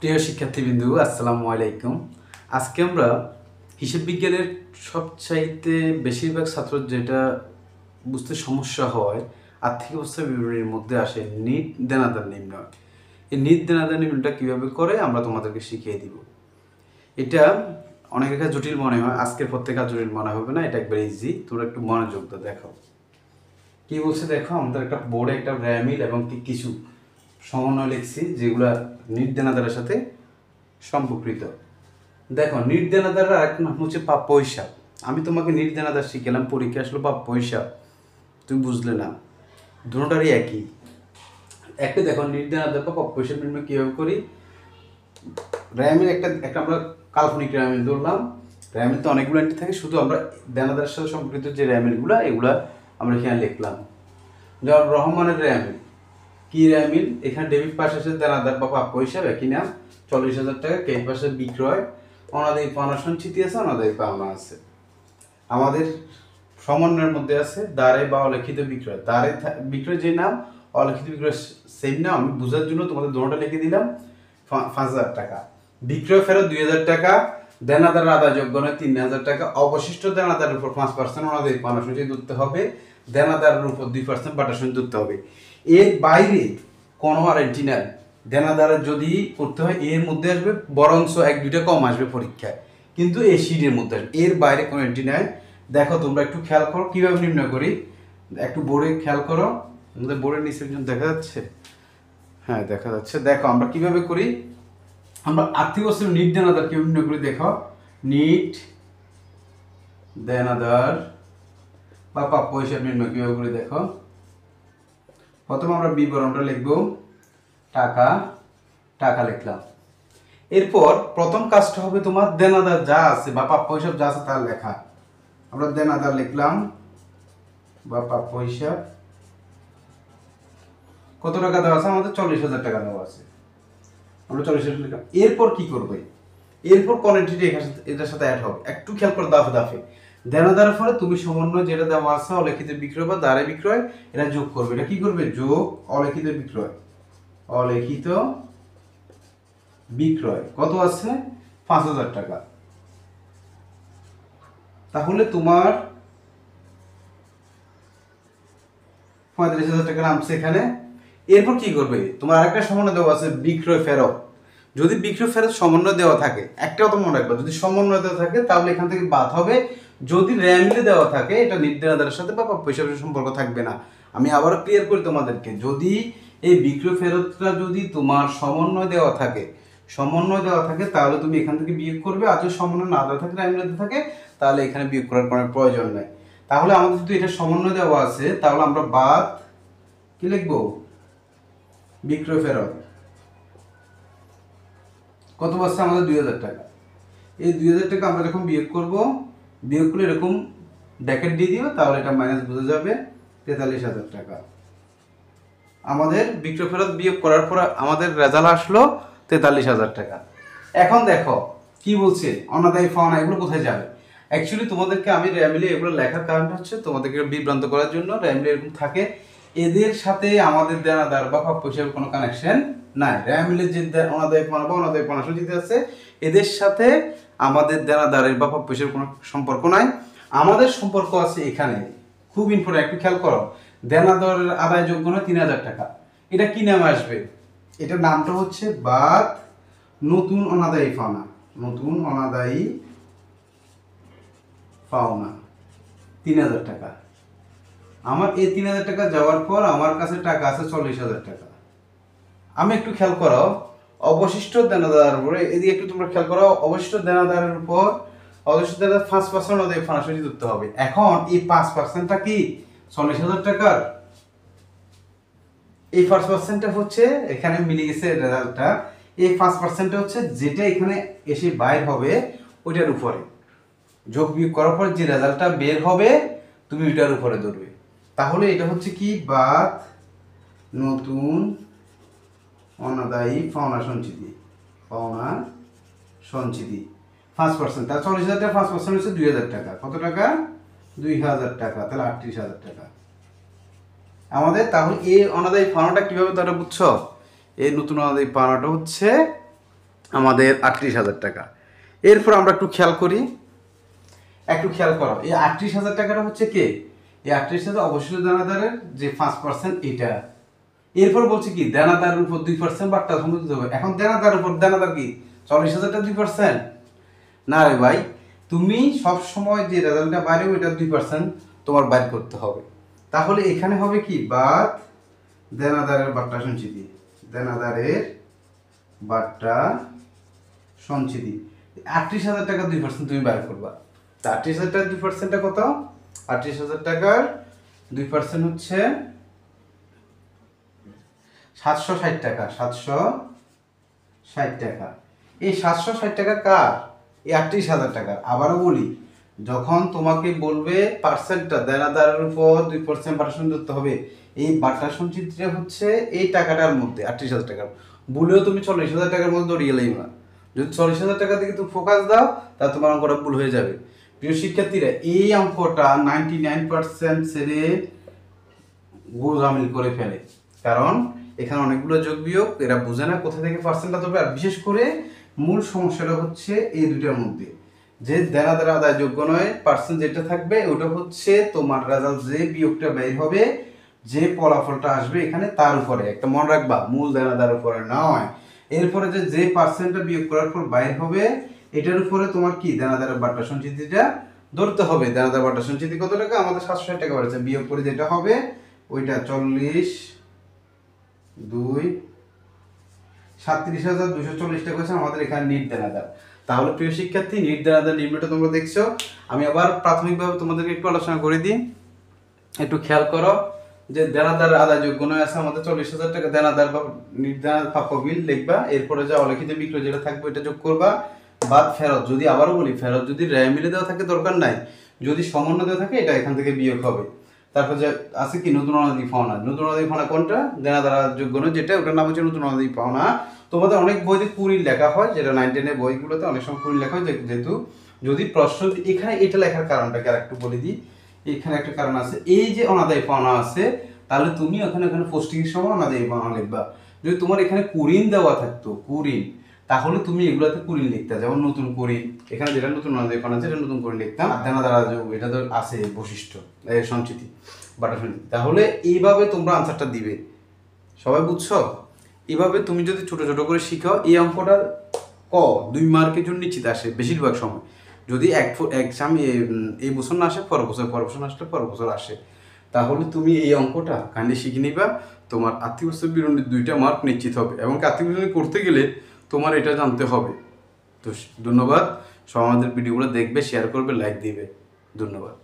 প্রিয় শিক্ষার্থীবৃন্দু, আসসালামু আলাইকুম। আজকে আমরা হিসাব বিজ্ঞানের সবচাইতে বেশিরভাগ ছাত্র যেটা বুঝতে সমস্যা হয়, আর্থিক অবস্থা বিবরণীর মধ্যে আসে নিট দেনাদার নির্ণয়। এই নিট দেনাদার নির্ণয়টা কীভাবে করে আমরা তোমাদেরকে শিখিয়ে দিব। এটা অনেকের কাছে জটিল মনে হয়, আজকের পর থেকে আর জটিল মনে হবে না, এটা একবার ইজি। তোমরা একটু মনোযোগ দাও, দেখো কি বলছে। দেখো, আমাদের একটা বোর্ডে একটা র্যামিল এবং কিছু সমন্বয় লিখছি যেগুলা নিট দেনাদারের সাথে সম্পর্কিত। দেখো, নিট দেনাদারের আরেক নাম হচ্ছে প্রাপ্য হিসাব। আমি তোমাকে নিট দেনাদার শিখেলাম, পরীক্ষা আসলো প্রাপ্য হিসাব, তুমি বুঝলে না, দুটোটারই একই। একটা দেখো, নিট দেনাদার বা প্রাপ্য হিসাব নির্ণয় কীভাবে করি। র্যামিল একটা একটা আমরা কাল্পনিক র্যামিল ধরলাম। র্যামিল তো অনেকগুলো এন্ট্রি থাকে, শুধু আমরা দেনাদারের সাথে সম্পর্কিত যে র্যামিলগুলো এগুলা আমরা এখানে লিখলাম। যেমন রহমানের র্যামিল, কি র্যামিল, এখানে ডেবিট পাশে আছে দেনাদার বা প্রাপ্য হিসাব, একই নাম, 40,000 টাকা। ক্রেডিট পাশে বিক্রয়, অনাদায়ী পাওনা সঞ্চিতি আছে, অনাদায়ী পাওনা আছে। আমাদের সমন্বয়ের মধ্যে আছে দ্বারে বা অলিখিত বিক্রয়। দ্বারে বিক্রয় যে নাম, অলিখিত বিক্রয় সেম নাম। আমি বোঝার জন্য তোমাদের দুটোটা লিখে দিলাম। 5,000 টাকা। বিক্রয় ফেরত 2,000 টাকা। দেনাদার আদায়যোগ্য নয় 3,000 টাকা। অবশিষ্ট দেনাদারের উপর 5% অনাদায়ী পাওনা সঞ্চিতি ধরতে হবে। দেনাদারের উপর 2% বাটা সঞ্চিতি ধরতে হবে। এর বাইরে কোনো ওয়ারেন্টি নাই। দেনাদারের যদি করতে হয় এর মধ্যে আসবে, বরঞ্চ 1-2টা কম আসবে পরীক্ষায়, কিন্তু এই শিটের মধ্যে আসবে, এর বাইরে কোনো এন্ট্রি নাই। দেখো, তোমরা একটু খেয়াল করো কীভাবে নির্ণয় করি, একটু বোর্ডে খেয়াল করো। আমাদের বোর্ডের নিচে দেখা যাচ্ছে, হ্যাঁ দেখা যাচ্ছে। দেখো আমরা কীভাবে করি, আমরা আর্থিক বছরের নিট দেনাদার কীভাবে নির্ণয় করি। দেখো, নিট দেনাদার বা প্রাপ্য হিসাব নির্ণয় কীভাবে করি। দেখো, প্রথমে আমরা বিবরণটা লিখব, টাকা টাকা লিখলাম। এরপর প্রথম কাজটা হবে তোমার দেনাদার যা আছে বা প্রাপ্য হিসাব যা আছে তার লেখা। আমরা দেনাদার লিখলাম বা প্রাপ্য হিসাব। কত টাকা দেওয়া আছে আমাদের? 40,000 টাকা দেওয়া আছে, আমরা 40,000 লিখলাম। এরপর কি করবে, এরপর কোয়ান্টিটি এটার সাথে অ্যাড হবে। একটু খেয়াল করে দাফে দাফে। দেনাদারের ফলে তুমি সমন্বয় যেটা দেওয়া আছে অলিখিত বিক্রয় বা দ্বারে বিক্রয়, এটা যোগ করবে। এটা কি করবে? যোগ অলিখিত বিক্রয়। অলিখিত বিক্রয় কত আছে? 5,000 টাকা। তাহলে তোমার 35,000 টাকা নামছে এখানে। এরপর কি করবে, তোমার আরেকটা সমন্বয় দেওয়া আছে বিক্রয় ফেরত। যদি বিক্রয় ফেরত সমন্বয় দেওয়া থাকে, একটাও তো মনে রাখবে, যদি সমন্বয় দেওয়া থাকে তাহলে এখান থেকে বাদ হবে। যদি র্যামিলে দেওয়া থাকে, এটা নিট দেনাদারের সাথে বা প্রাপ্য হিসাবের সম্পর্ক থাকবে না। আমি আবারও ক্লিয়ার করি তোমাদেরকে, যদি এই বিক্রয় ফেরতটা যদি তোমার সমন্বয় দেওয়া থাকে, তাহলে তুমি এখান থেকে বিয়োগ করবে। আর যদি সমন্বয় না দেওয়া থাকে, র্যামিলে দেওয়া থাকে, তাহলে এখানে বিয়োগ করার কোনো প্রয়োজন নেই। তাহলে আমাদের যদি এটা সমন্বয় দেওয়া আছে, তাহলে আমরা বাদ কি লিখবো? বিক্রয় ফেরত। কত বছর? আমাদের 2,000 টাকা। এই 2,000 টাকা আমরা যখন বিয়োগ করব, বিয়োগ করলে এরকম ব্র্যাকেট দিয়ে দিও, তাহলে এটা মাইনাস বোঝা যাবে। 43,000 টাকা আমাদের বিক্রয় ফেরত বিয়োগ করার পর আমাদের রেজাল্ট আসলো 43,000 টাকা। এখন দেখো কি বলছে, অনাদায়ী পাওনা এগুলো কোথায় যাবে। অ্যাকচুয়ালি তোমাদেরকে আমি র্যামিলে এগুলো লেখার কারণটা হচ্ছে তোমাদেরকে বিভ্রান্ত করার জন্য। র্যামিলে এরকম থাকে, এদের সাথে আমাদের দেনাদার বা প্রাপ্য হিসাবে কোনো কানেকশন নাই। র্যামিলের যে অনাদায়ী পাওনা বা অনাদায়ী পাওনা সঞ্চিতি আছে, এদের সাথে আমাদের দেনাদারের বা প্রাপ্য হিসাবে কোনো সম্পর্ক নাই। আমাদের সম্পর্ক আছে এখানে, খুব ইম্পর্টেন্ট, একটু খেয়াল করো। দেনাদারের আদায়যোগ্য নয় 3,000 টাকা। এটা কি নামে আসবে? এটার নামটা হচ্ছে বাদ নতুন অনাদায়ী পাওনা। নতুন অনাদায়ী পাওনা 3,000 টাকা। আমার এই 3,000 টাকা যাওয়ার পর আমার কাছে টাকা আছে 40,000 টাকা। আমি একটু খেয়াল করো, অবশিষ্ট দেনাদারের উপরে, এদিকে একটু তোমরা খেয়াল করো, অবশিষ্ট দেনাদারের উপর অবশিষ্ট দেনাদার 5% অনাদায়ী পাওনা সঞ্চিতি ধরতে হবে। এখন এই 5%টা কি 40,000 টাকার? এই 5%টা হচ্ছে এখানে মিলে গেছে রেজাল্টটা। এই 5%টা হচ্ছে যেটা এখানে এসে বাইর হবে ওইটার উপরে যোগ বিয়োগ করার পর যে রেজাল্টটা বের হবে তুমি ওইটার উপরে ধরবে। তাহলে এটা হচ্ছে কি, বাদ নতুন অনাদায়ী পাওনা সঞ্চিতি। পাওনা সঞ্চিতি 5%, তার 40,000 টাকা 5% হচ্ছে 2,000 টাকা। কত টাকা? 2,000 টাকা। তাহলে 38,000 টাকা আমাদের। তাহলে এই অনাদায়ী পাওনাটা কিভাবে তোমরা বুঝছো? এই নতুন অনাদায়ী পাওনাটা হচ্ছে আমাদের 38,000 টাকা। এরপর আমরা একটু খেয়াল করো, এই 38,000 টাকাটা হচ্ছে কে, এই 38,000 অবশ্যই দেনাদারের যে 5% এটা। এরপর বলছে কি দেনাদারের উপর 2% বাট্টা সম্পদ দিতে হবে। এখন দেনাদারের উপর দেনাদার কি 40,000 টা 2%? না রে ভাই, তুমি সব সময় যে রেজাল্টটা বাইরে ওইটা 2% তোমার বাইর করতে হবে। তাহলে এখানে হবে কি বাদ দেনাদারের বাট্টা সঞ্চিতি, দেনাদারের বাট্টা সঞ্চিতি 38,000 টাকা 2% তুমি বাইর করবা। তা 38,000 টাকার 2%টা কত? 38,000 টাকার 2% হচ্ছে 760 টাকা, 760 টাকা। এই 760 টাকা কার? এই 38,000 টাকা। আবারও বলি, যখন তোমাকে বলবে পার্সেন্টটা দেনাদারের উপর 2% বাটা সঞ্চিত করতে হবে, এই বাটা সঞ্চিতটা হচ্ছে এই টাকাটার মধ্যে 38,000 টাকা। বলেও তুমি 40,000 টাকার মধ্যে দৌড়িয়ে গেলেই না। যদি 40,000 টাকা দিকে তুমি ফোকাস দাও তাহলে তোমার অঙ্কটা ভুল হয়ে যাবে। প্রিয় শিক্ষার্থীরা, এই অঙ্কটা 99% ছেড়ে গোজামিল করে ফেলে, কারণ এখানে অনেকগুলো যোগ বিয়োগ, এরা বোঝে না কোথা থেকে পার্সেন্টটা দেবে। আর বিশেষ করে মূল সমস্যাটা হচ্ছে এই দুটার মধ্যে, যে দেনাদার আদায় যোগ্য নয় পার্সেন্ট যেটা থাকবে ওটা হচ্ছে তোমার রেজাল্ট যে বিয়োগটা বের হবে, যে ফলাফলটা আসবে এখানে তার উপরে। একটা মনে রাখবা, মূল দেনাদার উপরে নয়। এরপরে যে পার্সেন্টটা বিয়োগ করার পর বাইর হবে এটার উপরে তোমার কি দেনাদারের বাট্টা সঞ্চিতিটা ধরতে হবে। দেনাদার বাট্টা সঞ্চিতি কত টাকা? আমাদের 760 টাকা বাড়ছে, বিয়োগ করে যেটা হবে ওইটা 40 2 37,240 টাকা হচ্ছে আমাদের এখানে নিট দেনাদার। তাহলে প্রিয় শিক্ষার্থী, নিট দেনাদার নিম্নটা তোমরা দেখছো। আমি আবার প্রাথমিকভাবে তোমাদেরকে একটু আলোচনা করে দিই, একটু খেয়াল করো। যে দেনাদার আদায় যোগ্য নয় আছে আমাদের 40,000 টাকা দেনাদার বা নিট দেনাদার প্রাপ্য বিল লিখবা। এরপরে যা অলিখিত বিক্রয় যেটা থাকবে এটা যোগ করবা, বাদ ফেরত। যদি আবারও বলি, ফেরত যদি র্যায় মিলে দেওয়া থাকে দরকার নাই, যদি সমন্বয় দেওয়া থাকে এটা এখান থেকে বিয়োগ হবে। তারপর যে আছে কি নতুন অনাদি পাওনা। নতুন অনাদি পাওনা কোনটা? দেনাদার যোগ্য নয় যেটা, ওটার নাম হচ্ছে নতুন অনাদি পাওনা। তোমাদের অনেক বইতে কুড়ি লেখা হয়, যেটা 9, 10 এর বইগুলোতে অনেক সময় কুড়ি লেখা হয়। যেহেতু যদি প্রশ্ন এখানে এটা লেখার কারণটাকে আর একটু বলে দিই। এখানে একটা কারণ আছে, এই যে অনাদায়ী পাওনা আছে, তাহলে তুমি ওখানে পোস্টিং এর সময় অনাদায়ী পাওনা লিখবা। যদি তোমার এখানে কুড়িন দেওয়া থাকতো, কুড়িন, তাহলে তুমি এগুলাতে কুড়িন লিখতা। যেমন নতুন কুড়িন, এখানে যেটা নতুন অনাদায়ী পাওনা আছে এটা নতুন কুড়িন লিখতাম। দেনাদার এটা তো আছে বৈশিষ্ট্য এর সঞ্চিতি বাটা সঞ্চিতি। তাহলে এইভাবে তোমরা আনসারটা দিবে। সবাই বুঝছো? এইভাবে তুমি যদি ছোট ছোট করে শিখাও, এই অঙ্কটা 2 মার্কের জন্য নিশ্চিত আসে বেশিরভাগ সময়। যদি এক্সাম এই বছর না আসে পরের বছর, পরের বছর না আসলে পরের বছর আসে, তাহলে তুমি এই অঙ্কটা কাইন্ডলি শিখে নিবা। তোমার আর্থিক বছর বিবরণীর 2টা মার্ক নিশ্চিত হবে। এবং আর্থিক বিবরণী করতে গেলে তোমার এটা জানতে হবে। তো ধন্যবাদ। সবাই আমাদের ভিডিওগুলো দেখবে, শেয়ার করবে, লাইক দিবে। ধন্যবাদ।